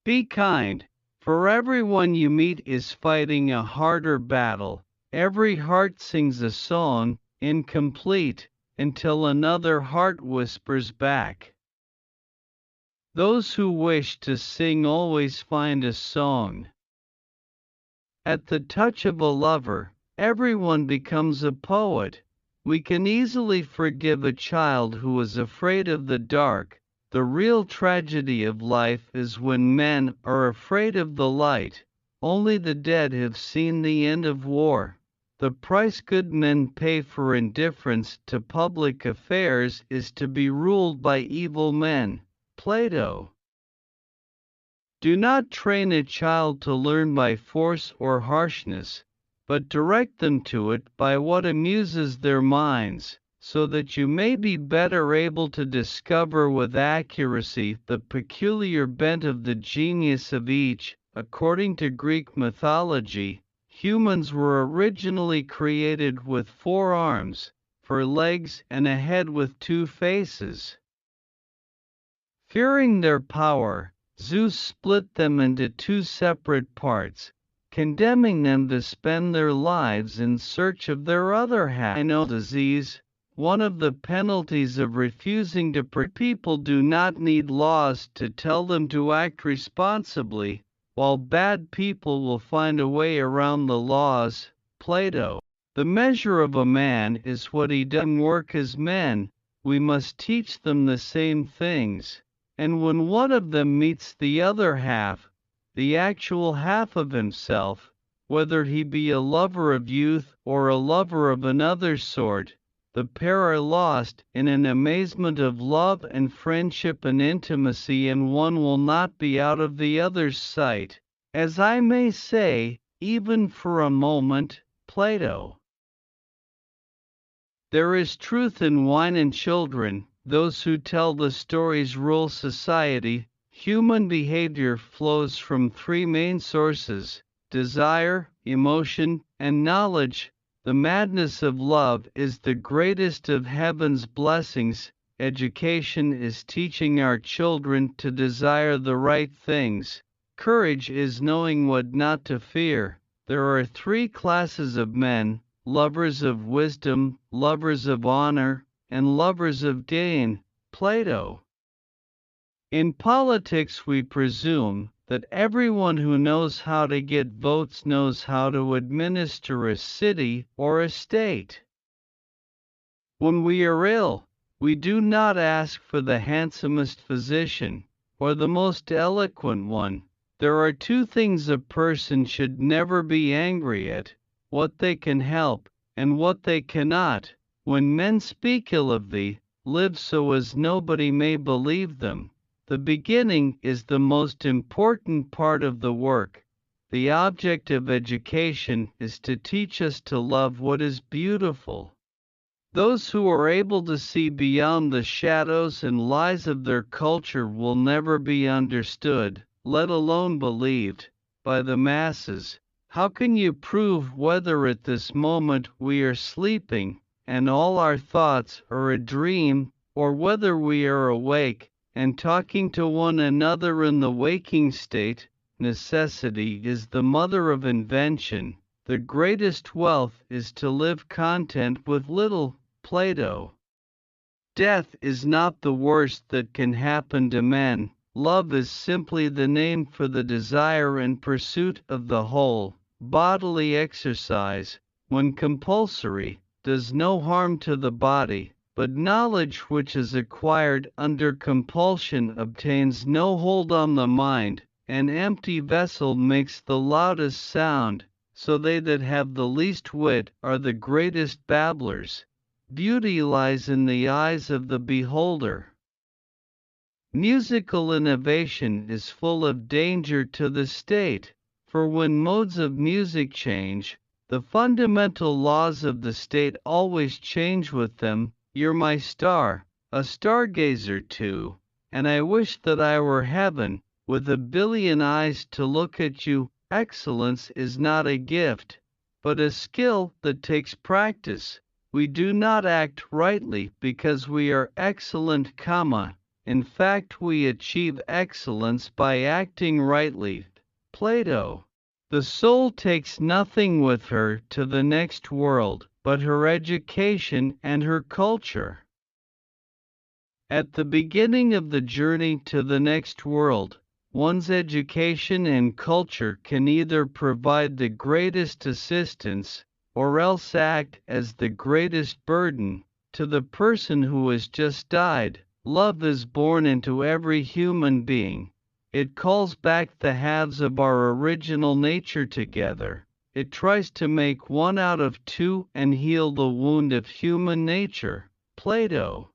Be kind, for everyone you meet is fighting a harder battle. Every heart sings a song, incomplete, until another heart whispers back. Those who wish to sing always find a song. At the touch of a lover, everyone becomes a poet. We can easily forgive a child who is afraid of the dark. The real tragedy of life is when men are afraid of the light. Only the dead have seen the end of war. The price good men pay for indifference to public affairs is to be ruled by evil men. Plato. Do not train a child to learn by force or harshness, but direct them to it by what amuses their minds, so that you may be better able to discover with accuracy the peculiar bent of the genius of each. According to Greek mythology, humans were originally created with 4 arms, 4 legs, and a head with 2 faces. Fearing their power, Zeus split them into 2 separate parts, condemning them to spend their lives in search of their other half. Disease. One of the penalties of refusing to people do not need laws to tell them to act responsibly, while bad people will find a way around the laws. Plato. The measure of a man is what he does work as men. We must teach them the same things. And when one of them meets the other half, the actual half of himself, whether he be a lover of youth or a lover of another sort, the pair are lost in an amazement of love and friendship and intimacy, and one will not be out of the other's sight, as I may say, even for a moment. Plato. There is truth in wine and children. Those who tell the stories rule society. Human behavior flows from 3 main sources: desire, emotion, and knowledge. The madness of love is the greatest of heaven's blessings. Education is teaching our children to desire the right things. Courage is knowing what not to fear. There are 3 classes of men: lovers of wisdom, lovers of honor, and lovers of gain. Plato. In politics we presume that everyone who knows how to get votes knows how to administer a city or a state. When we are ill, we do not ask for the handsomest physician, or the most eloquent one. There are 2 things a person should never be angry at: what they can help, and what they cannot. When men speak ill of thee, live so as nobody may believe them. The beginning is the most important part of the work. The object of education is to teach us to love what is beautiful. Those who are able to see beyond the shadows and lies of their culture will never be understood, let alone believed, by the masses. How can you prove whether at this moment we are sleeping, and all our thoughts are a dream, or whether we are awake, and talking to one another in the waking state? Necessity is the mother of invention. The greatest wealth is to live content with little. Plato. Death is not the worst that can happen to men. Love is simply the name for the desire and pursuit of the whole. Bodily exercise, when compulsory, does no harm to the body, but knowledge which is acquired under compulsion obtains no hold on the mind. An empty vessel makes the loudest sound, so they that have the least wit are the greatest babblers. Beauty lies in the eyes of the beholder. Musical innovation is full of danger to the state, for when modes of music change, the fundamental laws of the state always change with them. You're my star, a stargazer too, and I wish that I were heaven, with a billion eyes to look at you. Excellence is not a gift, but a skill that takes practice. We do not act rightly because we are excellent, In fact, we achieve excellence by acting rightly. Plato. The soul takes nothing with her to the next world but her education and her culture. At the beginning of the journey to the next world, one's education and culture can either provide the greatest assistance or else act as the greatest burden to the person who has just died. Love is born into every human being. It calls back the halves of our original nature together. It tries to make one out of two and heal the wound of human nature. Plato.